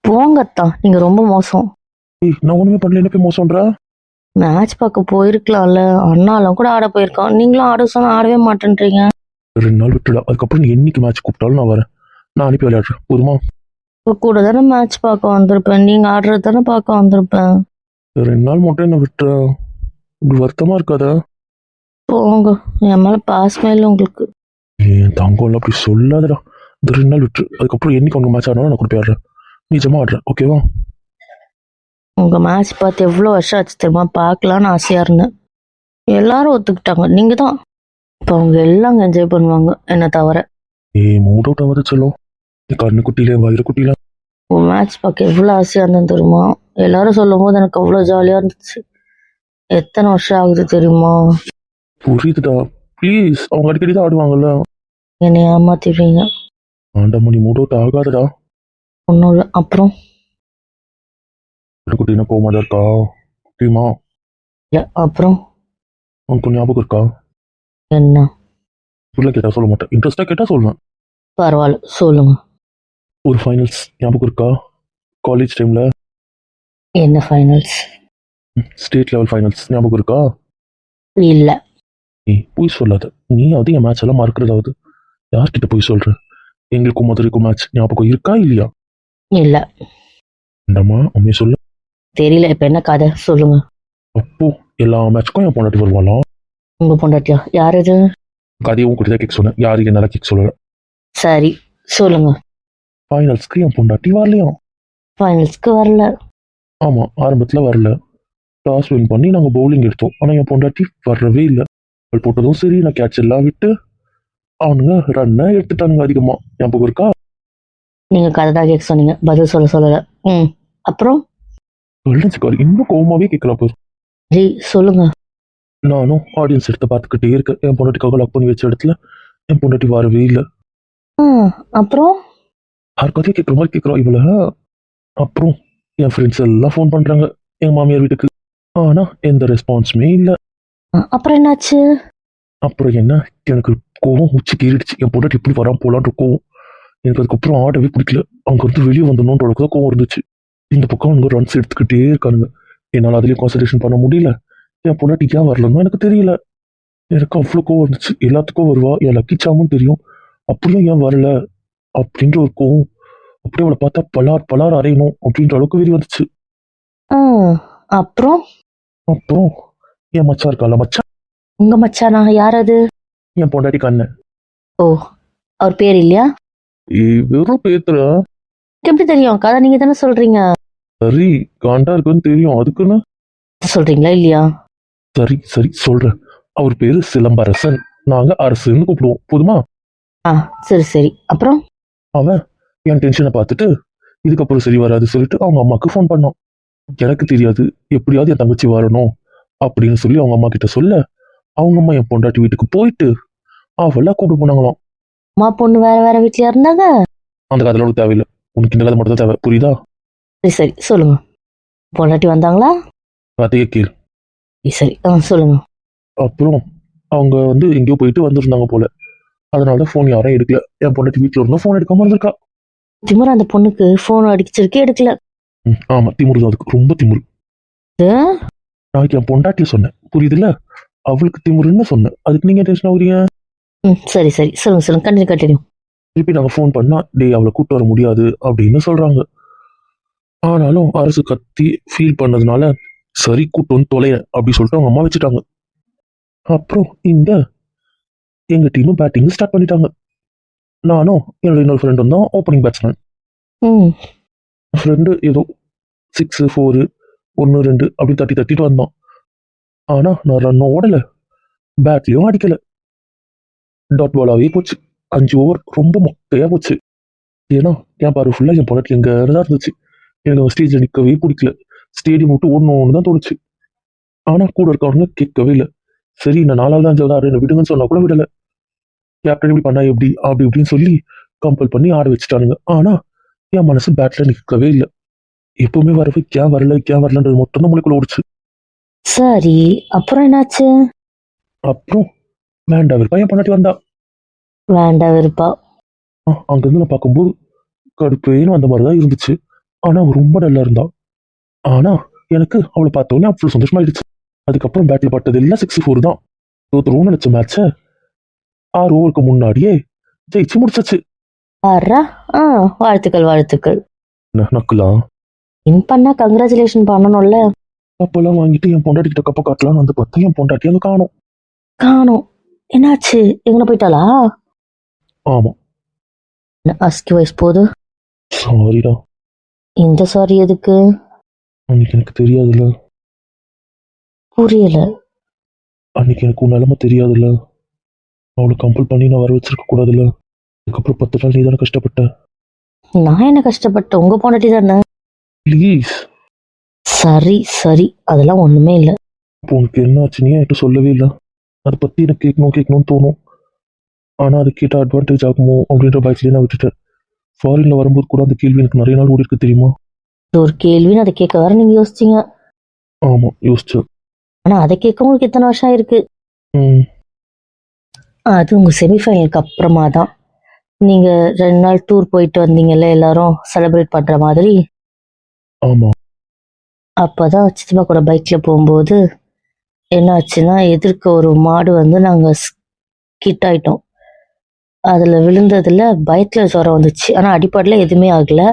போங்கத்தா, நீங்க ரொம்ப மோசம். ஏய் நான் ஒண்ணுமே பண்ணல, என்ன போய் மோசம்ன்றா? மேட்ச் பார்க்க போயிருக்கலாம்ல. அண்ணாலாம் கூட ஆட போயிருக்கான். நீங்களும் ஆட சொன்னா ஆடவே மாட்டேன்றீங்க. 2 நாள் விட்டுடா, அதுக்கப்புறம் நீ என்னைக்கு மேட்ச் கூப்பிட்டாலும் நான் வரேன். நான் அனுப்பி விளையாடுறேன் போதுமா? இப்ப கூட தானே மேட்ச் பார்க்க வந்திருப்பேன். நீங்க ஆடுறது தானே பார்க்க வந்திருப்பேன். 2 நாள் மட்டும் என்ன விட்டுற, இப்படி வருத்தமா இருக்காதா? போங்க, என் மேல பாசமே இல்லை உங்களுக்கு. என் தங்கம் அப்படி சொல்லாதடா. இந்த 2 நாள் விட்டு அதுக்கப்புறம் என்னைக்கு உங்க மேட்ச் ஆனாலும் நான் கூட போய் ஆடுறேன். நிஜமா ஆடுறேன், ஓகேவா? உங்க மேட்ச் பார்த்து எவ்வளோ வருஷம் ஆச்சு தெரியுமா? பார்க்கலான்னு ஆசையா இருந்தேன். எல்லாரும் ஒத்துக்கிட்டாங்க. நீங்க தான். இப்போ அவங்க எல்லாம் என்ஜாய் பண்ணுவாங்க என்னை தவிர. மூட் அவுட் ஆகாத சொல்லும். நீ கண்ணு குட்டியில வயிறு குட்டியில. உங்க மேட்ச் பார்க்க எவ்வளோ ஆசையா இருந்தேன் தெரியுமா? எல்லாரும் சொல்லும் போது எனக்கு அவ்வளோ ஜாலியா இருந்துச்சு. எத்தனை வருஷம் ஆகுது தெரியுமா? புரியுதுடா, ப்ளீஸ். அவங்க அடிக்கடி தான் ஆடுவாங்கல்ல. என்னை ஏமாத்திடுவீங்க. ஆண்டா, நீ மூட் அவுட் ஆகாதடா. ஒன்றும் இல்லை. அப்புறம் குட்டினா போக மாட்டா இருக்கா தெரியுமா? இல்லை. அப்புறம் உனக்கு ஞாபகம் இருக்கா? என்ன? உள்ள கேட்டா சொல்ல மாட்டேன், இன்ட்ரெஸ்டா கேட்டா சொல்லுவேன். பரவாயில்ல, சொல்லுங்க. ஒரு ஃபைனல்ஸ் ஞாபகம் இருக்கா? காலேஜ் டைம்ல என்ன ஃபைனல்ஸ்? ஸ்டேட் லெவல் ஃபைனல்ஸ் ஞாபகம் இருக்கா? இல்லை. நீ போய் சொல்லாத. நீ அது என் மேட்ச் எல்லாம் மறக்கிறதாவது. யார்கிட்ட போய் சொல்ற? எங்களுக்கும் மதுரைக்கும் மேட்ச் ஞாபகம் இருக்கா இல்லையா? இல்லை. இந்தம்மா உண்மையை சொல்ல. தெரியல. இப்போ என்ன கதை சொல்லுங்க. அப்போ எல்லா மேட்ச்க்கும் என் பொண்டாட்டி வருவாளாம். உங்க பொண்டாட்டியா? யார் இது? கதையும் கூட தான் கேட்க சொன்னேன், யாரு என்னால கேட்க சொல்லல. சரி, சொல்லுங்க. ஃபைனல்ஸ்க்கு என் பொண்டாட்டி வரலையாம். ஃபைனல்ஸ்க்கு வரல? ஆமா, ஆரம்பத்துல வரல. டாஸ் வின் பண்ணி நாங்க பவுலிங் எடுத்தோம். ஆனா என் பொண்டாட்டி வரவே இல்லை. அவள் போட்டதும் சரி, நான் கேட்ச் எல்லாம் விட்டு அவனுங்க ரன்னை எடுத்துட்டானுங்க அதிகமா. ஞாபகம் இருக்கா? நீங்க கதை தான் கேட்க சொன்னீங்க, பதில் சொல்லல. அப்புறம் சொல்லிச்சுக்காரு, இன்னும் கோவமாவே கேட்கலாம் பாரு. சரி, சொல்லுங்க. நானும் ஆடியன்ஸ் எடுத்து பார்த்துக்கிட்டே இருக்கேன். என் பொண்டாட்டிக்காக லாக் பண்ணி வச்ச இடத்துல என் பொண்டாட்டி வரவே இல்லை. ஆ, அப்புறம் யாருக்காச்சும் கேட்குற மாதிரி கேட்குறோம் இவள. அப்புறம் என் ஃப்ரெண்ட்ஸ் எல்லாம் ஃபோன் பண்றாங்க என் மாமியார் வீட்டுக்கு. ஆனா எந்த ரெஸ்பான்ஸுமே இல்லை. அப்புறம் என்னாச்சு? அப்புறம் என்ன, எனக்கு கோவம் உச்சி கேறிடுச்சு. என் பொண்டாட்டி எப்படி வராம போலான்னு இருக்கும். எனக்கு அதுக்கப்புறம் ஆடவே பிடிக்கல. அவங்க வந்து வெளியே வந்துடணுன்ற அளவுக்கு தான் கோவம் இருந்துச்சு. இந்த பக்கம் அவங்க ரன்ஸ் எடுத்துக்கிட்டே இருக்கானுங்க. என்னால் அதுலேயும் கான்சன்ட்ரேஷன் பண்ண முடியல. என் பொண்டாட்டி ஏன் வரலன்னு எனக்கு தெரியல. எனக்கு அவ்வளோ கோவம் இருந்துச்சு. எல்லாத்துக்கும் வருவா, என் லக்கி சாமும் தெரியும். அப்படியும் ஏன் வரல அப்படின்ற ஒரு கோவம். அப்படியே அவளை பார்த்தா பலார் பலார் அறையணும் அப்படின்ற அளவுக்கு வெறி வந்துச்சு. ஆ, அப்புறம் அப்புறம் என் மச்சான் இருக்கால, மச்சான் உங்க மச்சானா? யார் அது? என் பொண்டாட்டி கண்ணன். ஓ, அவர் பேர் இல்லையா? வெறும் பேத்துறா. எப்படி தெரியும்? கதை நீங்க தானே சொல்றீங்க. சரி, காண்டா இருக்குன்னு தெரியும், அதுக்குன்னு சொல்றீங்களா இல்லையா? சரி சரி சொல்றேன். அவர் பேரு சிலம்பரசன். நாங்க அரசுன்னு கூப்பிடுவோம் போதுமா? ஆ, சரி சரி. அப்புறம் அவன் என் டென்ஷனை பார்த்துட்டு இதுக்கப்புறம் சரி வராது சொல்லிட்டு அவங்க அம்மாவுக்கு ஃபோன் பண்ணான். எனக்கு தெரியாது, எப்படியாவது என் தங்கச்சி வரணும் அப்படின்னு சொல்லி அவங்க அம்மா கிட்ட சொல்ல, அவங்க அம்மா என் பொண்டாட்டி வீட்டுக்கு போயிட்டு அவளை கூப்பிட்டு போனாங்களாம். அம்மா பொண்ணு வேற வேற வீட்லயா இருந்தாங்க? அந்த கதையில உனக்கு தேவையில்லை, உனக்கு இந்த கதை மட்டும் தான் தேவை, புரியுதா? சரி சரி, சொல்லுங்க. பொண்டாட்டி வந்தாங்களா? கதையை கேள். சரி, சொல்லுங்க. அப்புறம் அவங்க வந்து எங்கேயோ போயிட்டு வந்திருந்தாங்க போல. அதனாலதான் ஃபோன் யாரும் எடுக்கல. என் பொண்டாட்டி வீட்டுல இருந்தும் ஃபோன் எடுக்காம இருந்திருக்கா. திமுரு அந்த பொண்ணுக்கு போன் அடிச்சிருக்கே, எடுக்கல. ஆமா, திமுரு தான், அதுக்கு ரொம்ப திமுரு. நாளைக்கு என் பொண்டாட்டிய சொன்னேன், புரியுதுல்ல? அவளுக்கு திமுருன்னு சொன்னேன், அதுக்கு நீங்க டென்ஷன் ஆகுறீங்க. சரி சரி, சொல்லுங்க சொல்லுங்க, கண்டினியூ. திருப்பி நாங்க ஃபோன் பண்ணா டேய் அவளை கூட்டு வர முடியாது அப்படின்னு சொல்றாங்க. ஆனாலும் அரசு கத்தி ஃபீல் பண்ணதுனால சரி கூட்டு வந்து தொலைய அப்படி சொல்லிட்டு அவங்க அம்மா வச்சுட்டாங்க. அப்புறம் எங்க டீமும் பேட்டிங் ஸ்டார்ட் பண்ணிட்டாங்க. நானும் என்னோட இன்னொரு ஃப்ரெண்டும் தான் ஓப்பனிங் பேட்ஸ்மேன். ஃப்ரெண்டு ஏதோ 6 4 1 2 அப்படி தட்டிட்டு வந்தான். ஆனா நான் ரன்னும் ஓடல, பேட்லயும் அடிக்கல. டாட் பாலாவே போச்சு. 5 ஓவர் ரொம்ப மொக்கையா போச்சு. ஏன்னா என் பாரு ஃபுல்லா என் பொண்டாட்டி எங்க தான் இருந்துச்சு. எனக்கு ஸ்டேஜ்ல நிற்கவே பிடிக்கல. ஸ்டேடியம் விட்டு ஓடணும்னு தான் தோணுச்சு. ஆனா கூட இருக்கவங்க கேட்கவே இல்லை. சரி நான் 4வது 5வது ஆறு என்ன விடுங்கன்னு சொன்னா கூட விடல. கேப்டன் இப்படி பண்ணா எப்படி அப்படி இப்படின்னு சொல்லி கம்பல் பண்ணி ஆட வச்சுட்டானுங்க. ஆனா என் மனசு பேட்ல நிற்கவே இல்லை. எப்பவுமே வரவே ஏன் வரலன்றது மட்டும் தான் மூளைக்குள்ள ஓடிச்சு. சரி, அப்புறம் என்னாச்சு? அப்புறம் வேண்டாம் விருப்பா என் பொண்டாட்டி வந்தா. வேண்டாம் விருப்பா? அங்கிருந்து நான் பார்க்கும்போது கடுப்பேன்னு வந்த மாதிரிதான் இருந்துச்சு. ஆனா அவ ரொம்ப நல்லா இருந்தா. ஆனா எனக்கு அவளை பார்த்தோன்னே அவ்வளவு சந்தோஷமாயிடுச்சு. அதுக்கப்புறம் பேட்டில் பட்டது எல்லாம் 6-4 தான். தோத்துருவோம்னு நினைச்ச மேட்ச 6 ஓவருக்கு முன்னாடியே ஜெயிச்சு முடிச்சாச்சு. பாரா. ஆ, வாழ்த்துக்கள் வாழ்த்துக்ள். நக்கலாம் வின் பண்ணா கங்க்ராச்சுலேஷன் பண்ணணும்ல. கப்பெல்லாம் வாங்கிட்டு என் பொண்டாட்டி கிட்ட கப்ப காட்டலாம்னு வந்து பார்த்தா என் பொண்டாட்டி அங்க காணோம். காணோம். என்னாச்சு? எங்கன போயிட்டாளா? ஆமா, அஸ்கி வயசு போகுது. சாரிடா. இந்த சாரி எதுக்கு? அன்னைக்கு எனக்கு தெரியாதுல்ல. புரியல. அன்னைக்கு எனக்கு உன் நிலைமை தெரியாதுல்ல. அவளை கம்பல் பண்ணி நான் வர வச்சிருக்க கூடாதுல்ல. அதுக்கப்புறம் 10 நாள் நீ தானே கஷ்டப்பட்ட. நான் என்ன கஷ்டப்பட்டேன்? உங்க பொண்டாட்டி தானே. ப்ளீஸ். சரி சரி, அதெல்லாம் ஒண்ணுமே இல்லை. இப்போ உனக்கு என்ன ஆச்சுன்னு என்கிட்ட சொல்லவே இல்லை. அதை பத்தி எனக்கு கேட்கணும்னு தோணும். ஆனா அது கேட்ட அட்வான்டேஜ் ஆகுமோ அப்படின்ற பயத்திலேயே நான் விட்டுட்டேன். ஃபாரின்ல வரும்போது கூட அந்த கேள்வி எனக்கு நிறைய நாள் ஓடி இருக்கு தெரியுமா. இது ஒரு கேள்வின்னு அதை கேட்க வர நீங்க யோசிச்சீங்க. ஆமா, யோசிச்சேன். ஆனா அதை கேட்க உங்களுக்கு எத்தனை வருஷம் ஆயிருக்கு? ம் அது உங்க செமிஃபைனலுக்கு அப்புறமா தான். நீங்க 2 நாள் டூர் போயிட்டு வந்தீங்கல்ல, எல்லாரும் செலிப்ரேட் பண்ற மாதிரி. ஆமா. அப்பதான் சித்தப்பா கூட பைக்ல போகும்போது என்ன ஆச்சுன்னா, எதிர்க்க ஒரு மாடு வந்து நாங்க ஸ்கிட் ஆயிட்டோம். அதுல விழுந்ததுல பயத்துல ஜுரம் வந்துச்சு. ஆனா அடிப்படையில எதுவுமே ஆகல.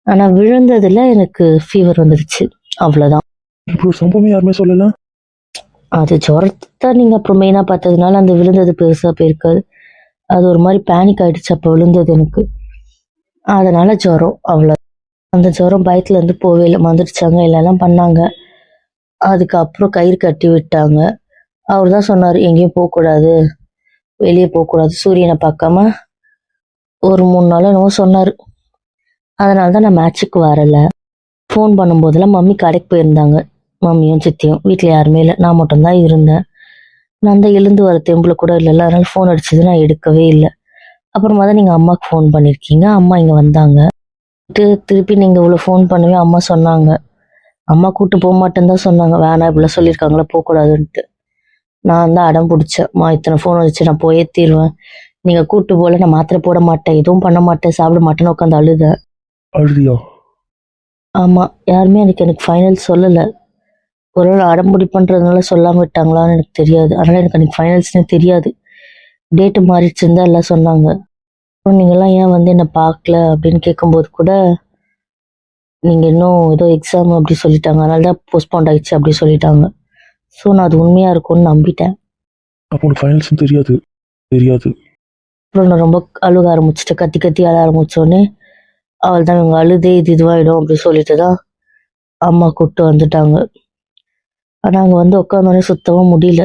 ஆனா விழுந்ததுல எனக்கு ஃபீவர் வந்துருச்சு. அவ்வளவுதான். இப்படி ஒரு சம்பவம் யாருமே சொல்லல. அது ஜுரத்தை நீங்க அப்புறம் மெயினா பார்த்ததுனால அந்த விழுந்தது பெருசா போயிருக்காது. அது ஒரு மாதிரி பேனிக் ஆயிடுச்சு அப்ப விழுந்தது எனக்கு. அதனால ஜுரம் அவ்வளவு. அந்த ஜுரம் பயத்துல இருந்து போவே இல்லை. மந்திரிச்சாங்க, எல்லாம் பண்ணாங்க. அதுக்கப்புறம் கயிறு கட்டி விட்டாங்க. அவர் தான் சொன்னாரு, எங்கேயும் போகக்கூடாது, வெளியே போகக்கூடாது, சூரியனை பார்க்காம ஒரு 3 நாள் என்னவோ சொன்னாரு. அதனால தான் நான் மேட்சுக்கு வரல. ஃபோன் பண்ணும்போதெல்லாம் மம்மி கடைக்கு போயிருந்தாங்க. மம்மியும் சித்தியும் வீட்டில் யாருமே இல்லை. நான் மட்டும்தான் இருந்தேன். நான் தான் எழுந்து வர தெம்புல கூட இல்லைல்ல. அதனால ஃபோன் அடிச்சது நான் எடுக்கவே இல்லை. அப்புறமா தான் நீங்கள் அம்மாவுக்கு ஃபோன் பண்ணியிருக்கீங்க. அம்மா இங்கே வந்தாங்க. திருப்பி நீங்கள் இவ்வளோ ஃபோன் பண்ணவே அம்மா சொன்னாங்க. அம்மா கூட்டு போக மாட்டேன்னு தான் சொன்னாங்க. வேணாம், இப்படிலாம் சொல்லியிருக்காங்களா, போகக்கூடாதுன்ட்டு. நான் தான் அடம் பிடிச்சேன். இத்தனை ஃபோன் வந்துச்சு, நான் போயே தீருவேன். நீங்கள் கூட்டு போகல, நான் மாத்திரை போட மாட்டேன், எதுவும் பண்ண மாட்டேன், சாப்பிட மாட்டேன்னு உட்காந்து அழுதேன். அழுதியா? ஆமாம். யாருமே எனக்கு ஃபைனல் சொல்லலை. ஒரு நாள் அடம்புடி பண்ணுறதுனால சொல்லாமல் விட்டாங்களான்னு எனக்கு தெரியாது. அதனால் எனக்கு அன்றைக்கி ஃபைனல்ஸ்னே தெரியாது. டேட்டு மாறிடுச்சுன்னு தான் எல்லாம் சொன்னாங்க. அப்புறம் நீங்கள்லாம் ஏன் வந்து என்னை பார்க்கல அப்படின்னு கேட்கும்போது கூட, நீங்கள் இன்னும் ஏதோ எக்ஸாம் அப்படி சொல்லிட்டாங்க, அதனால தான் போஸ்ட்போண்ட் ஆயிடுச்சு அப்படி சொல்லிட்டாங்க. ஸோ நான் அது உண்மையாக இருக்கும்னு நம்பிட்டேன். அப்போ உனக்கு ஃபைனல்ஸும் தெரியாது? தெரியாது. அப்புறம் நான் ரொம்ப அழுக ஆரம்பிச்சிட்டு கத்தி கத்தி அழ ஆரம்பித்தோடனே, அவள் தான் இவங்க அழுதே இதுவாகிடும் அப்படி சொல்லிட்டு தான் அம்மா கூப்பிட்டு வந்துட்டாங்க. ஆனால் அங்கே வந்து உட்காந்தோடனே சுத்தமாக முடியல.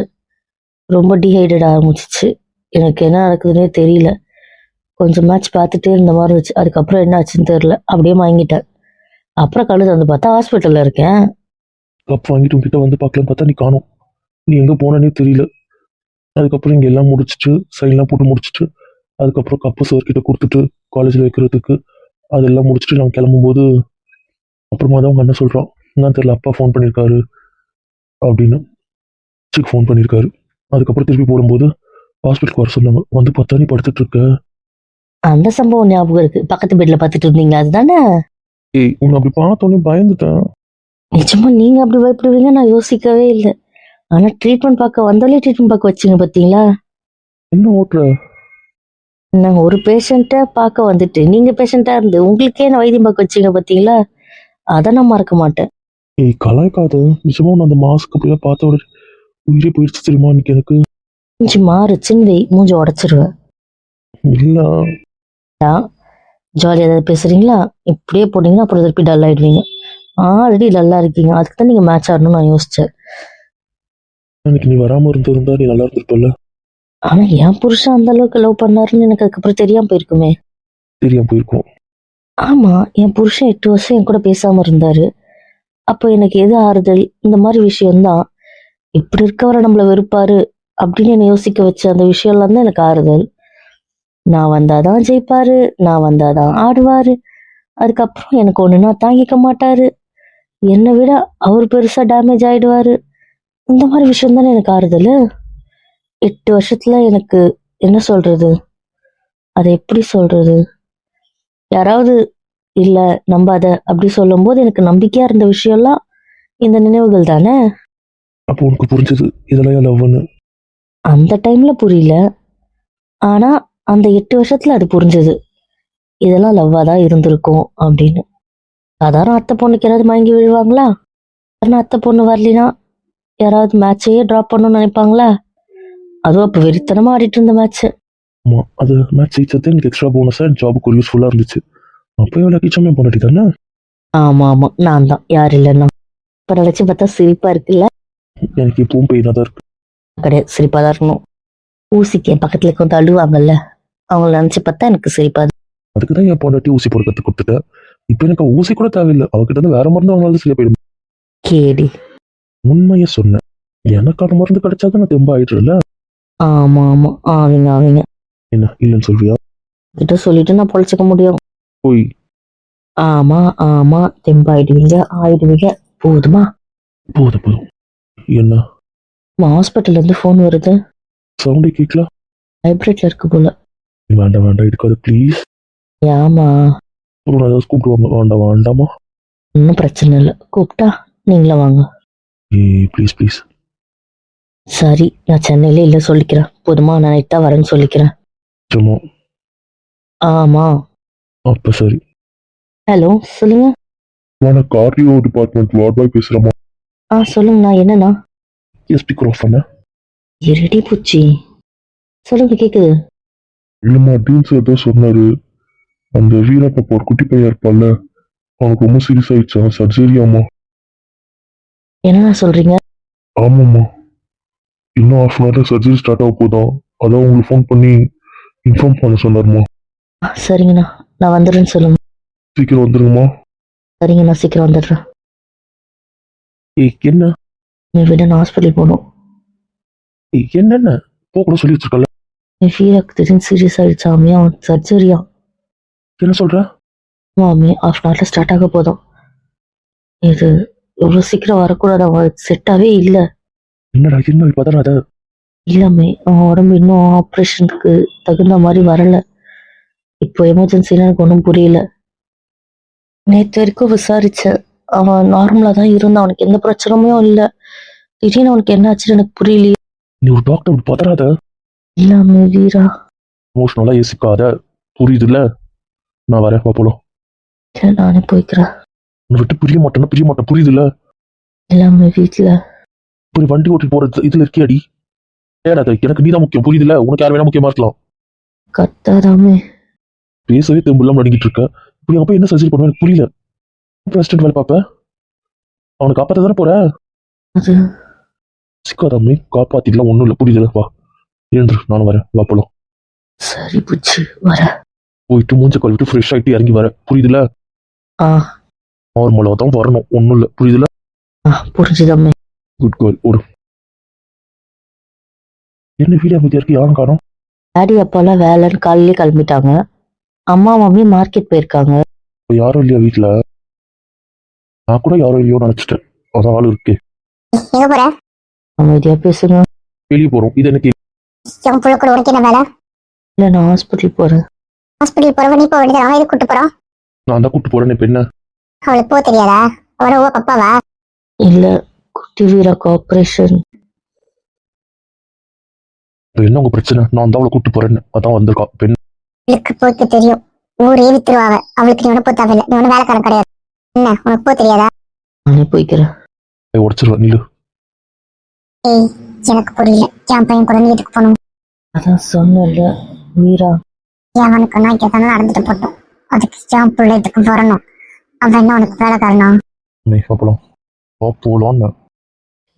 ரொம்ப டீஹைட்ரேட் ஆரம்பிச்சிச்சு. எனக்கு என்ன நடக்குதுன்னே தெரியல. கொஞ்சம் மேட்ச் பார்த்துட்டே இருந்த மாதிரி இருந்துச்சு. அதுக்கப்புறம் என்ன ஆச்சுன்னு தெரியல. அப்படியே வாங்கிட்டேன். அப்புறம் கழுது வந்து பார்த்தா ஹாஸ்பிட்டலில் இருக்கேன். கப் வாங்கிட்டு உங்ககிட்ட வந்து பார்க்கலான்னு பார்த்தா நீ காணோம். நீ எங்கே போனேன்னே தெரியல. அதுக்கப்புறம் இங்கே எல்லாம் முடிச்சுட்டு சைன்லாம் போட்டு முடிச்சுட்டு அதுக்கப்புறம் கப்பு சார்கிட்ட கொடுத்துட்டு காலேஜில் வைக்கிறதுக்கு அதெல்லாம் முடிச்சுட்டு நான் கிளம்பும்போது அப்புறமா தான் உங்க அண்ணன் சொல்கிறான், என்ன தெரியல, அப்பா ஃபோன் பண்ணியிருக்காரு அப்படின்னு. சிக்கு ஃபோன் பண்ணியிருக்காரு. அதுக்கப்புறம் திருப்பி போடும்போது ஹாஸ்பிட்டலுக்கு வர சொன்னாங்க. வந்து பார்த்தா நீ படுத்துட்டு இருக்க. அந்த சம்பவம் ஞாபகம் இருக்கு. பக்கத்து பெட்ல பார்த்துட்டு இருந்தீங்க அதுதானே? ஏய், உன்னை அப்படி பார்த்தோன்னே பயந்துட்டேன். நிஜமா நீங்க அப்படி பயப்படுவீங்க நான் யோசிக்கவே இல்லை. ஆனா ட்ரீட்மெண்ட் பார்க்க வந்தாலே ட்ரீட்மெண்ட் பார்க்க வச்சிங்க பார்த்தீங்களா? என்ன ஓட்டுற? நான் ஒரு பேஷண்ட்டை பார்க்க வந்துட்டு நீங்க பேஷண்ட்டா இருந்து உங்களுக்கே நான் வைத்தியம் பார்க்க வச்சிங்க பார்த்தீங்களா? அதை நான் மறக்க மாட்டேன். ஏய், கலாய்க்காத. நிஜமா உன்னை அந்த மாஸ்க் அப்படியே பார்த்த உடனே உயிரே போயிடுச்சு தெரியுமா இன்னைக்கு எனக்கு. மூஞ்சி மாறுச்சுன்னு வை, மூஞ்சி உடச்சிருவேன். இல்லை. ஜாலியாக ஏதாவது பேசுறீங்களா? இப்படியே போனீங்கன்னா அப்புறம் திருப்பி டல் ஆயிடுவீங்க. ஆல்ரெடி டல்லா இருக்கீங்க. அதுக்கு தான் நீங்க மேட்ச் ஆடணும்னு நான் யோசிச்சேன். அன்னைக்கு நீ வராமல் இருந்திருந்தா நீ நல்லா இருந்திருப்பல்ல. ஆனா என் புருஷன் அந்த அளவுக்கு லவ் பண்ணாருன்னு எனக்கு அதுக்கப்புறம் தெரியாம போயிருக்குமே. தெரியாம போயிருக்கோம். ஆமா, என் புருஷன் 8 வருஷம் என் கூட பேசாம இருந்தாரு. அப்போ எனக்கு எது ஆறுதல்? இந்த மாதிரி விஷயம்தான். இப்படி இருக்கவரை நம்மள வெறுப்பாரு அப்படின்னு என்னை யோசிக்க வச்ச அந்த விஷயம்லாம் தான் எனக்கு ஆறுதல். நான் வந்தாதான் ஜெயிப்பாரு, நான் வந்தாதான் ஆடுவாரு, அதுக்கப்புறம் எனக்கு ஒண்ணுன்னா தாங்கிக்க மாட்டாரு, என்னை விட அவர் பெருசா டேமேஜ் ஆயிடுவாரு. இந்த மாதிரி விஷயம் தானே எனக்கு ஆறுதல். 8 வருஷத்துல எனக்கு என்ன சொல்றது, அதை எப்படி சொல்றது, யாராவது இல்ல நம்பாத அப்படி சொல்லும்போது எனக்கு நம்பிக்கையா இருந்த விஷயம்லாம் இந்த நினைவுகள் தானே. அப்போ உனக்கு புரிஞ்சது இதெல்லாம் லவ்னு. அந்த டைம்ல புரியல. ஆனா அந்த 8 வருஷத்துல அது புரிஞ்சது. இதெல்லாம் லவ்வா தான் இருந்திருக்கும் அப்படின்னு. சாதாரண அத்தை பொண்ணுக்கு யாராவது மயங்கி விழுவாங்களா? சாதாரண அத்தை பொண்ணு வரலினா யாராவது மேட்சையே ட்ராப் பண்ணணும்னு நினைப்பாங்களா? அதுவும் அப்ப வெறித்தனமா ஆடிட்டு இருந்த மேட்ச். ஆமா, அது மேட்ச் ஜெயிச்சது எனக்கு எக்ஸ்ட்ரா போனஸா ஜாபுக்கு ஒரு யூஸ்ஃபுல்லா இருந்துச்சு. அப்போ எவ்வளோ கிச்சமே பண்ணி தானே. ஆமா ஆமா நான் தான், யார் இல்லைன்னா. இப்ப நினைச்சு பார்த்தா சிரிப்பா இருக்குல்ல. எனக்கு இப்பவும் பெயினாக தான் இருக்கு. கிடையாது, சிரிப்பா தான் இருக்கணும். ஊசிக்கு என் பக்கத்துல கொஞ்சம் அழுவாங்கல்ல, அவங்கள நினைச்சு பார்த்தா எனக்கு சிரிப்பா இருக்கு. அதுக்கு தான் என் பொண்டாட்டி ஊசி போட கற்றுக் கொடுத்துட்டேன். இப்போ எனக்கு ஊசி கூட தேவையில்லை. அவகிட்ட இருந்து வேற மருந்து வாங்கினாலும் சரியா போயிடும். கேடி. உண்மையை சொன்னேன். எனக்கான மருந்து கிடைச்சாதான் நான் தெம்பா ஆயிடுறேன்ல. ஆமா ஆமா ஆவீங்க ஆவீங்க. என்ன இல்லைன்னு சொல்வியா? கிட்ட சொல்லிட்டு நான் பொழைச்சிக்க முடியும். போய் ஆமா ஆமா தெம்பாயிடுவீங்க ஆயிடுவீங்க. போதுமா? போதும் போதும். என்ன ஹாஸ்பிட்டல்ல இருந்து ஃபோன் வருது. சவுண்டே கேட்கலாம். வைப்ரேட்ல இருக்கு போல. வேண்டாம் வேண்டாம் எடுக்காது ப்ளீஸ். ஏமா? அப்புறம் நான் ஏதாவது கூப்பிடுவாங்க. வேண்டாம் வேண்டாமா. ஒன்றும் பிரச்சனை இல்லை, கூப்பிட்டா நீங்களே வாங்க. Please please. சரி, நான் சென்னையில இல்லை சொல்லிக்கிறேன். போதுமா? நான் நைட் தான் வரேன்னு சொல்லிக்கிறேன். சும்மா ஆமா. அப்போ சரி. ஹலோ சொல்லுங்க. நான் கார்டியோ டிபார்ட்மெண்ட் வார்ட் பாய் பேசுகிறேம்மா. சொல்லுங்கண்ணா, என்னண்ணா? ஸ்பீக்கர் ஆஃப் பண்ண. ரெடி பூச்சி. சொல்லுங்க, கேக்குது. இல்லைம்மா, டீன்ஸ் ஏதோ சொன்னாரு. அந்த வீரப்பா ஒரு குட்டி பையன் இருப்பான்ல, அவனுக்கு ரொம்ப சீரியஸ் ஆயிடுச்சா, சர்ஜரியாம்மா. என்னண்ணா சொல்றீங்க? ஆமாம்மா, இன்னும் ஹாஃப் அன் ஹவர்ல சர்ஜரி ஸ்டார்ட் ஆக போதான். அதான் உங்களுக்கு ஃபோன் பண்ணி இன்ஃபார்ம் பண்ண சொன்னாருமா. சரிங்கண்ணா, நான் வந்துடுறேன்னு சொல்லுங்க. சீக்கிரம் வந்துருங்கம்மா. சரிங்கண்ணா, சீக்கிரம் வந்துடுறேன். என்ன நீ விட நான் ஹாஸ்பிட்டல் போகணும். என்னென்ன போக சொல்லி வச்சிருக்கல. என் ஃபீராக்கு திடீர்னு சீரியஸ் ஆயிடுச்சாமியா, சர்ஜரியா. என்ன சொல்ற? மாமி ஹாஃப் அன் ஹவர்ல ஸ்டார்ட் ஆக போதும். இது இவ்வளோ சீக்கிரம் வரக்கூடாது, அவன் செட்டாவே இல்லை. என்னடா என்ன பதறாத. இல்லாமே அவன் உடம்பு இன்னும் ஆப்ரேஷனுக்கு தகுந்த மாதிரி வரல. இப்போ எமர்ஜென்சில எனக்கு ஒன்றும் புரியல. நேற்று வரைக்கும் விசாரிச்சேன், அவன் நார்மலா தான் இருந்தான், அவனுக்கு எந்த பிரச்சனையும் இல்லை. திடீர்னு அவனுக்கு என்ன ஆச்சுன்னு எனக்கு புரியலையே. நீ ஒரு டாக்டர் பதறாத. இல்லாமே வீரா. எமோஷனலா யோசிக்காத, புரியுதுல்ல? நான் வரேன், வா போலாம். இல்லை, நானே போய்க்கிறேன். உன்னை விட்டு பிரிய மாட்டேன், புரியுதுல்ல? இல்லாம வீட்டுல இப்படி வண்டி ஓட்டி போறது இதுல இருக்கியாடி? ஏடாத, எனக்கு நீதான் முக்கியம், புரியுதுல்ல? உனக்கு யார் வேணா முக்கியமா இருக்கலாம். கத்தாராமே. பேசவே தெம்புலாம் நடிக்கிட்டு இருக்க. இப்படி அப்ப என்ன சர்ஜரி பண்ணுவேன் எனக்கு புரியல. பிரசிடென்ட் வேலை பார்ப்ப, அவனை காப்பாத்த தானே போற. அது சிக்காதாமே, காப்பாத்திடலாம், ஒண்ணும் இல்லை, புரியுதுல்ல? வா எழுந்துரு, நானும் வரேன், வா போலாம். சரி புச்சு, வர. போயிட்டு மூஞ்ச கழுவிட்டு ஃப்ரெஷ் ஆயிட்டு இறங்கி வரேன், புரியுதுல்ல? ஆ நார்மலா தான் வரணும், ஒண்ணும் இல்லை, புரியுதுல்ல? புரிஞ்சுதாமே. குட் கேர்ள், ஓடு. என்ன வீடியோ அமைதியா இருக்கு, யாரும் காணோம். டாடி அப்பாலாம் வேலைன்னு காலையிலே கிளம்பிட்டாங்க. அம்மா மம்மி மார்க்கெட் போயிருக்காங்க. இப்ப யாரும் இல்லையா வீட்டுல? நான் கூட யாரும் இல்லையோ நினைச்சிட்டேன். அதான் ஆள் இருக்கே. எங்க போற? அமைதியா பேசுங்க. வெளியே போறோம். இது எனக்கு என் புள்ள கூட உனக்கு என்ன வேலை? இல்ல, நான் ஹாஸ்பிட்டல் போறேன். ஹாஸ்பிட்டல் போறவ நீ போக வேண்டியது, அவன் எதுக்கு கூட்டு போறான்? நான் தான் கூட்டு போறேன். இப்ப என்ன? அவளுக்கு போக தெரியாதா? அவன ஓ பப்பாவா? இல்ல, குட்டி வீராக்கு ஆப்ரேஷன். இப்ப என்ன உங்க பிரச்சனை? நான் தான் அவளை கூட்டு போறேன்னு அதான் வந்திருக்கா. இப்ப என்ன? அவளுக்கு போய்க்கு தெரியும், ஊரே வித்துருவாவ. அவளுக்கு நீ ஒண்ணு போக தேவையில்லை, நீ ஒண்ணு வேலைக்காரன் கிடையாது. என்ன உனக்கு போக தெரியாதா? நானே போய்க்கிறேன். உடச்சிருவேன் நில்லு. ஏய், எனக்கு புரியல. என் பையன் கூட நீ வீட்டுக்கு போகணும். அதான் சொன்னல வீரா. அவனுக்கு நான் கேட்டாலும் நடந்துட்டு போட்டோம். அதுக்கு என் பிள்ளை இதுக்கு வரணும். அவன் என்ன உனக்கு வேலைக்காரனா? போலாம், போலான்னு.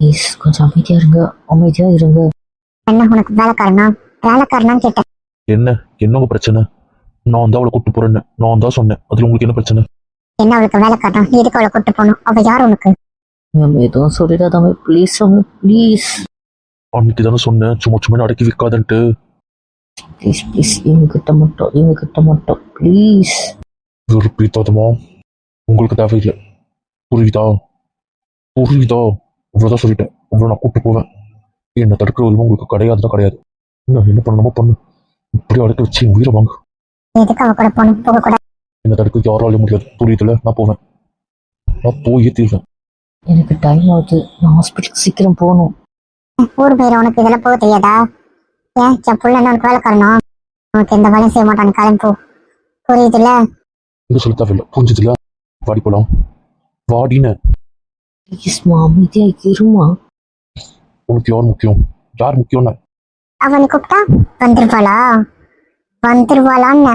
ப்ளீஸ் கொஞ்சம் அமைதியா இருங்க, அமைதியா இருங்க. என்ன உனக்கு வேலைக்காரனா? வேலைக்காரனான்னு கேட்டேன். என்ன என்ன உங்க பிரச்சனை? நான் தான் அவளை கூட்டு போறேன்னு நான் தான் சொன்னேன். அதுல உங்களுக்கு என்ன பிரச்சனை? என்ன அவளுக்கு வேலைக்காரனா? நீ எதுக்கு அவளை கூட்டு போகணும்? அவ யார் உனக்கு? எதுவும் சொல்லிடாதாமே ப்ளீஸ், ப்ளீஸ் அன்னைக்கு தானே சொன்னேன் சும்மா சும்மா அடக்கி வைக்காதன்ட்டு. ப்ளீஸ் ப்ளீஸ், இவங்க கிட்ட மட்டும் ப்ளீஸ். விருப்பமா உங்களுக்கு தேவையில்லை, புரியுதா? அவ்வளவுதான் சொல்லிட்டேன். அவ்வளவு நான் கூட்டு போவேன். என்ன தடுக்கிற உரிமை உங்களுக்கு கிடையாதுதான் கிடையாது. என்ன பண்ணணுமோ பண்ணு. இப்படி அடக்க வச்சு என் உயிரை வாங்க. எதுக்கு அவ கூட போகணும்? போக கூட என்ன தடுக்க யாராலையும் முடியாது. புரியுதுல? நான் போவேன். நான் போயே தீர்வேன். எனக்கு டைம் ஆகுது, நான் ஹாஸ்பிட்டலுக்கு சீக்கிரம் போகணும். ஊர் பேர் உனக்கு இதெல்லாம் போக தெரியாதா? ஏன் என் புள்ள என்ன உனக்கு வேலைக்காரனா? உனக்கு எந்த வேலையும் செய்ய மாட்டான், கிளம்பி போ. புரியுதுல்ல? இங்க சொல்ல தேவையில்லை. புரிஞ்சுதுல? வாடி போலாம். வாடின. ப்ளீஸ்மா அமைதியா இருமா. உனக்கு யார் முக்கியம்? யார் முக்கியம்னு? அவனை கூப்பிட்டா வந்துருவாளா? வந்துருவாளான்னு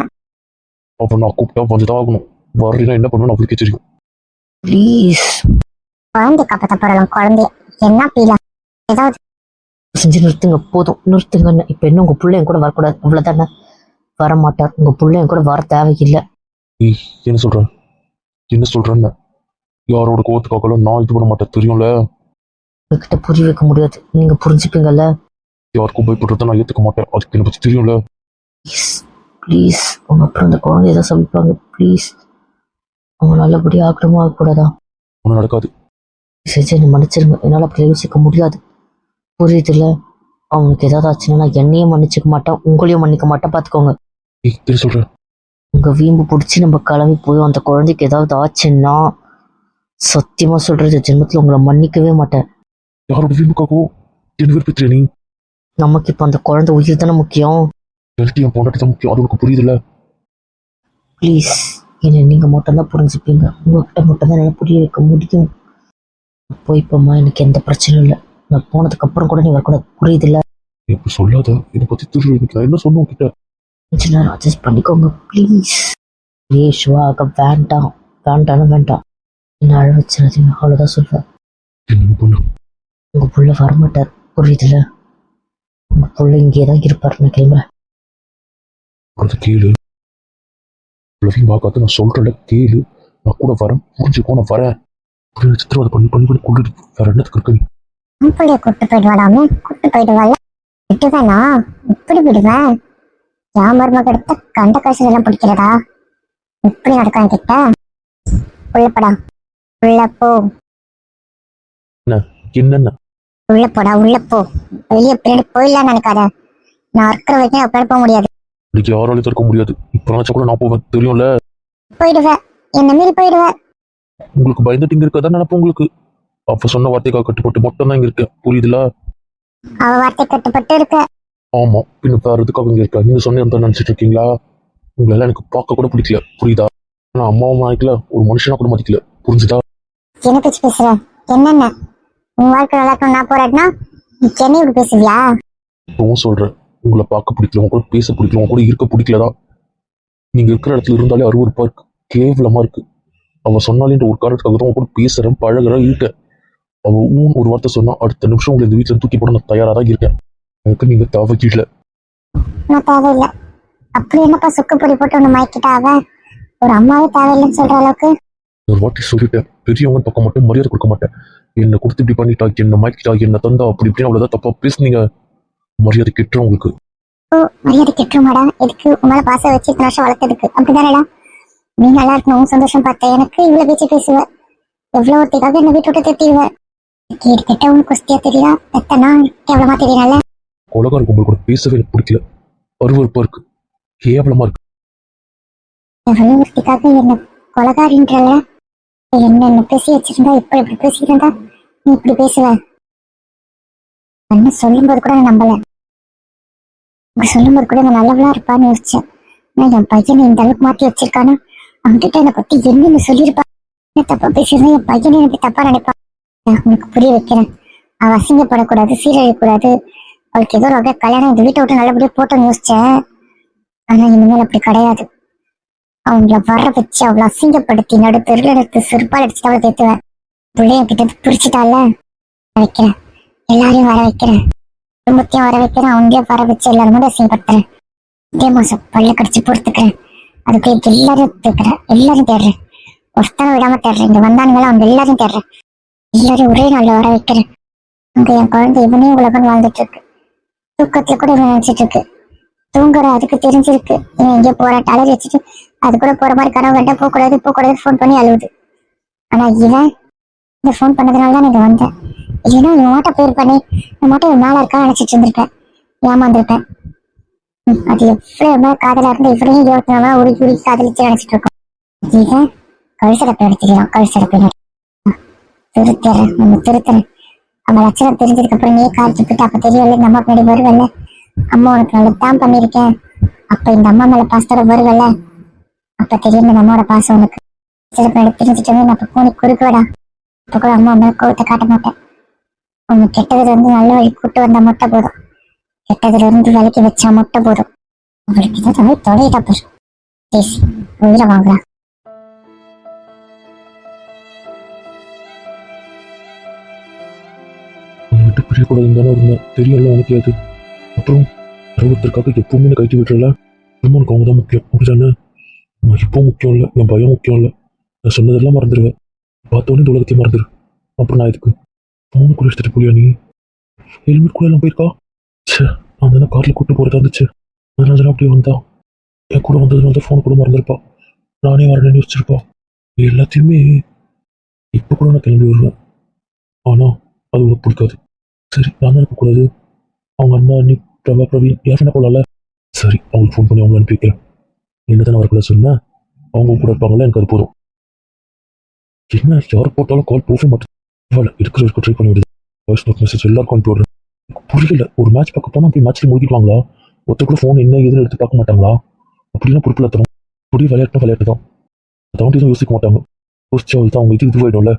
அவன் நான் கூப்பிட்டா வந்துதான் ஆகணும். வரலைன்னா என்ன பண்ணணும்னு அவளுக்கே தெரியும். ப்ளீஸ் குழந்தை காப்பாத்த போறலாம். குழந்தைய என்ன பீலா ஏதாவது செஞ்சு நிறுத்துங்க, போதும் நிறுத்துங்கன்னு. இப்போ என்ன உங்க பிள்ளை என் கூட வரக்கூடாது அவ்வளோதானே? வரமாட்டார். உங்க பிள்ளை என் கூட வர தேவையில்லை. ஏய், என்ன சொல்ற? என்ன சொல்றேன்னு? யாரோட கோவத்துக்காக நான் இது பண்ண மாட்டேன், தெரியும்ல? உங்ககிட்ட புரிய வைக்க முடியாது, நீங்க புரிஞ்சுப்பீங்கல்ல. யாருக்கும் பயப்படுறத நான் ஏத்துக்க மாட்டேன். அதுக்கு என்ன பத்தி தெரியும்ல? ப்ளீஸ் ப்ளீஸ், அவங்க அப்புறம் அந்த குழந்தைய தான் சமைப்பாங்க. ப்ளீஸ், அவங்க நல்லபடியாக ஆகணுமா ஆகக்கூடாதா? ஒன்றும் நடக்காது. செஞ்சு என்னை மன்னிச்சிருங்க, என்னால் அப்படி யோசிக்க முடியாது. புரியுதுல்ல? அவனுக்கு ஏதாவது ஆச்சுன்னா நான் என்னையும் மன்னிச்சிக்க மாட்டேன், உங்களையும் மன்னிக்க மாட்டேன், பார்த்துக்கோங்க. ஏய், என்ன சொல்ற? உங்க வீம்பு பிடிச்சி நம்ம கிளம்பி போய் அந்த குழந்தைக்கு ஏதாவது ஆச்சுன்னா சத்தியமா சொல்றது, ஜென்மத்தில் உங்களை மன்னிக்கவே மாட்டேன். யாரோட வீம்புக்காகவோ என்ன விருப்பத்தில நீ? நமக்கு இப்போ அந்த குழந்தை உயிர் தானே முக்கியம். ஹெல்த்தி என் பொண்டாட்டி தான் முக்கியம். அது உனக்கு புரியுதுல்ல? ப்ளீஸ், என்னை நீங்கள் மட்டும்தான் புரிஞ்சுப்பீங்க. உங்ககிட்ட மட்டும்தான் என்னால் புரிய வைக்க முடியும். போய்ப்போம்மா, எனக்கு எந்த பிரச்சனையும் இல்லை. நான் போனதுக்கு அப்புறம் கூட நீ வரக்கூடாது, புரியுதுல்ல? இப்ப சொல்லாத. என்னை பத்தி தெரியும். எனக்கு நான் என்ன சொன்னேன் உன்கிட்ட? கொஞ்ச நேரம் அட்ஜஸ்ட் பண்ணிக்கோங்க ப்ளீஸ். ஏஷுவாக வேண்டாம், வேண்டாம் வேண்டாம். என்ன அழ வச்சிடாதீங்க, அவ்வளோதான் சொல்வேன். என்ன பண்ண? உங்கள் புள்ள வரமாட்டார், புரியுதுல்ல? உங்கள் புள்ள இங்கே தான் இருப்பார். நான் கிளம்புறேன். அது கேளு. உலகையும் பார்க்காத நான் சொல்றேன்ல, கேளு. நான் கூட வரேன், புரிஞ்சுக்கோ. நான் வரேன். புரிய சித்திரவதை பண்ணி பண்ணி பண்ணி கொண்டு வேற என்னத்துக்கு இருக்க நீ? உன் பிள்ளைய கூட்டு போயிடுவாளாமே. கூட்டு போயிடுவாள். விட்டுவேனா? இப்படி விடுவேன்? என் மருமக எடுத்த கண்ட காய்ச்சல் எல்லாம் பிடிக்கிறதா? இப்படி நடக்கும் கிட்ட? உள்ளப்படா, உள்ள போ. என்னென்ன? உள்ள போடா, உள்ள போ. வெளியே பின்னாடி போயிடலான்னு நினைக்காத. நான் இருக்கிற வரைக்கும் அப்படி போக முடியாது. இன்னைக்கு யாராலையும் தடுக்க முடியாது. இப்ப நினைச்சா கூட நான் போவேன், தெரியும்ல? போயிடுவேன், என்ன மீறி போயிடுவேன். உங்களுக்கு பயந்துட்டு இங்க இருக்கதான் நினைப்பேன். உங்களுக்கு அப்ப சொன்ன வார்த்தைக்காக கட்டுப்பட்டு மட்டும் தான் இங்க இருக்கேன், புரியுதுல? அவ வார்த்தை கட்டுப்பட்டு இருக்க. ஆமா, பின்ன வேற எதுக்காக இங்க இருக்க? நீங்க சொன்ன அந்த நினைச்சிட்டு இருக்கீங்களா? உங்களை எல்லாம் எனக்கு பார்க்க கூட பிடிக்கல, புரியுதா? நான் அம்மாவும் மதிக்கல, ஒரு மனுஷனா கூட மதிக்கல, புரிஞ்சுதா? என்ன பேச்சு பேசுற? என்னென்ன உன் வாழ்க்கை நல்லா இருக்கணும் நான் போராட்டினா நீ சென்னை இப்படி பேசுவியா? இப்பவும் சொல்றேன், உங்களை பார்க்க பிடிக்கல, உங்க கூட பேச பிடிக்கல, உங்க கூட இருக்க பிடிக்கலதான். நீங்க இருக்கிற இடத்துல இருந்தாலே அருவருப்பா இருக்கு, கேவலமா இருக்கு. அவ சொன்னாலே ஒரு காரணத்துக்காக தான் உங்க கூட பேசுறேன், பழகுறேன், இருக்கேன். அவ ஒரு வார்த்தை சொன்னா அடுத்த நிமிஷம் உங்களை இந்த வீட்டுல தூக்கி போட நான் தயாரா தான் இருக்கேன். எனக்கு நீங்க தேவையில்லை. நான் தேவையில்லை. அப்படி என்னப்பா சுக்கு பொடி போட்டு ஒண்ணு மயக்கிட்டா அவ? ஒரு அம்மாவே தேவையில்லைன்னு சொல்ற அளவுக்கு ஒரு வாட்டி சொல்லிட்டேன், பெரியவங்க பக்கம் மட்டும் மரியாதை கொடுக்க மாட்டேன். என்னை கொடுத்து இப்படி பண்ணிட்டா, என்ன மயக்கிட்டா, என்ன தந்தா, அப்படி இப்படின்னு அவ்வளவுதான் தப்பா பேசுனீங்க. மரியாதை கெட்டுரும் உங்களுக்கு. ஓ, மரியாதை கெட்டுருமாடா? எதுக்கு உன் மேல பாசம் வச்சு இத்தனை வருஷம் வளர்த்ததுக்கு? அப்படிதானடா? நீ நல்லா இருக்கணும், உன் சந்தோஷம் பார்த்த எனக்கு இவ்வளவு பேச்சு பேசுவ. எவ்வளவு ஒருத்திக்காக என்ன வீட்டு விட்டு திட்டிடுவ. கேட்டு கிட்ட உனக்கு குஸ்தியா தெரியுதா? எத்தனா கேவலமா தெரியல. கொலகார கும்பல் கூட பேசவே எனக்கு பிடிக்கல, அருவருப்பா இருக்கு, கேவலமா இருக்கு. எவ்வளவு ஒருத்திக்காக என்ன கொலகாரின்றல? என்ன பேசி வச்சிருந்தா இப்ப இப்படி பேசிக்கிறதா? நீ இப்படி பேசுவ? என்ன சொல்லும்போது கூட நான் நம்பல. சொல்லும்போது கூட நான் நல்லவளா இருப்பான்னு யோசிச்சேன். நான் என் பையனை இந்த அளவுக்கு மாத்தி வச்சிருக்கானா? அவன்கிட்ட என்னை பத்தி என்னன்னு சொல்லியிருப்பா? என்ன தப்பா பேசியிருந்தா என் பையனை எனக்கு தப்பா நினைப்பான். நான் உனக்கு புரிய வைக்கிறேன். அவ அசிங்கப்படக்கூடாது, சீரழிக்கூடாது. அவளுக்கு ஏதோ ஒரு கல்யாணம் இந்த வீட்டை விட்டு நல்லபடியா போட்டோன்னு யோசிச்சேன். ஆனா இனிமேல் அப்படி கிடையாது. அவங்கள வர வச்சு அவளை அசிங்கப்படுத்தி நடு தெருல எடுத்து செருப்பால் அடிச்சுட்டு அவளை தேத்துவேன். பிள்ளைய கிட்ட பிரிச்சுட்டால வைக்கிறேன். எல்லாரையும் வர வைக்கிறேன், குடும்பத்தையும் வர வைக்கிறேன். அவங்களையும் வர வச்சு எல்லாரும் கூட அசிங்கப்படுத்துறேன். இதே மாசம் பல்ல கடிச்சு பொறுத்துக்கிறேன். அதுக்கு எல்லாரும் தேடுறேன், எல்லாரும் தேடுறேன். ஒருத்தனை விடாம தேடுறேன். இங்க வந்தானுங்களா அவங்க எல்லாரும் தேடுறேன். எல்லாரும் ஒரே நாள்ல வர வைக்கிறேன். அங்க என் குழந்தை இவனே உலகம் வாழ்ந்துட்டு இருக்கு. தூக்கத்துல கூட இவன் நினைச்சிட்டு இருக்கு. தூங்குற அதுக்கு தெரிஞ்சிருக்கு இவன் எங்கேயோ போராட்ட அலறி வச்சுட்டு அது கூட போற மாதிரி கனவு கண்டா போகக்கூடாது போகக்கூடாது ஃபோன் பண்ணி அழுவுது. ஆனா இவன் இந்த ஃபோன் பண்ணதுனால தான் இங்க வந்தேன். இல்லைன்னா இவன் மாட்ட பேர் பண்ணி இந்த மாட்ட ஒரு நாளா இருக்கா நினைச்சிட்டு இருந்திருப்பேன், ஏமாந்துருப்பேன். அது எவ்வளவு காதலா இருந்து இவரையும் 24 உருக்கி உருக்கி காதலிச்சு நினைச்சிட்டு இருக்கோம். இவன் கழுசடப்பை எடுத்துக்கிறான். கழுசடப்பை திருத்தறேன், நம்ம திருத்தறேன். அவன் லட்சணம் தெரிஞ்சதுக்கு அப்புறம் நீ காய்ச்சி போட்டு அப்ப தெரியல இந்த அம்மா பின்னாடி வருவல்ல. அம்மா உனக்கு நல்லதுதான் பண்ணிருக்கேன். அப்ப இந்த அம்மா மேல பாசத்தோட வருவல்ல. அப்ப தெரியும் இந்த அம்மாவோட பாசம் உனக்கு. சிறப்பு எடுத்து தெரிஞ்சுட்டோமே நான் அப்ப கூணி குறுக்குவடா. அப்ப கூட அம்மா மேல கோவத்தை காட்ட மாட்டேன். உனக்கு கெட்டதுல இருந்து நல்ல வழி கூட்டு வந்தா மட்டும் போதும். கெட்டதுல இருந்து விலைக்கு வச்சா மட்டும் போதும். அவளுக்கு ஏதாவது தொலையிட்டா போதும். பேசி உயிரை வாங்கலாம். உன்னை விட்டு பிரியக்கூடாதுன்னு தானே இருந்தேன். தெரியல உனக்கு அது. அப்புறம் ஒருத்தருக்காக எப்பவுமே நான் கைட்டு விட்டுறல. திரும்ப உனக்கு அவங்க தான் முக்கியம் அப்படிதானே? நான் இப்போ முக்கியம் இல்லை, என் பயம் முக்கியம் இல்லை. நான் சொன்னதெல்லாம் மறந்துடுவேன். பார்த்தோன்னே இந்த உலகத்தையும் மறந்துடு. அப்புறம் நான் இதுக்கு ஃபோனு கூட எடுத்துட்டு போலியா நீ? ஹெல்மெட் கூட எல்லாம் போயிருக்கா? சே, நான் தானே காரில் கூட்டு போகிறதா இருந்துச்சு. அதனால தானே அப்படியே வந்தா. என் கூட வந்ததுனால தான் ஃபோன் கூட மறந்துருப்பா. நானே வரணும்னு யோசிச்சிருப்பா. எல்லாத்தையுமே இப்போ கூட நான் கிளம்பி வருவேன். ஆனால் அது உனக்கு பிடிக்காது. சரி, நான் தான் இருக்கக்கூடாது. அவங்க அண்ணா அண்ணி பிரபா பிரவீன் யார் என்ன போகலாம்ல. சரி, அவங்களுக்கு ஃபோன் பண்ணி அவங்க அனுப்பி வைக்கிறேன். என்ன தானே வரக்கூடாது சொன்னேன். அவங்க கூட இருப்பாங்களா, எனக்கு அது போதும். என்ன யார் போட்டாலும் கால் போகவே மாட்டேன். இவ்வளோ இருக்கிற வரைக்கும் ட்ரை பண்ணி விடுது. வாய்ஸ் நோட் மெசேஜ் எல்லாருக்கும் அனுப்பி விடுறேன். புரியல, ஒரு மேட்ச் பார்க்க போனால் அப்படி மேட்ச்சில் மூழ்கிடுவாங்களா? ஒருத்தர் கூட ஃபோன் என்ன எதுன்னு எடுத்து பார்க்க மாட்டாங்களா? அப்படின்னா பொறுப்பில் தரும். அப்படியே விளையாட்டு தான். அதை தாண்டி எதுவும் யோசிக்க மாட்டாங்க. யோசிச்சு அவள் தான் அவங்க இதுவாயிடும்ல.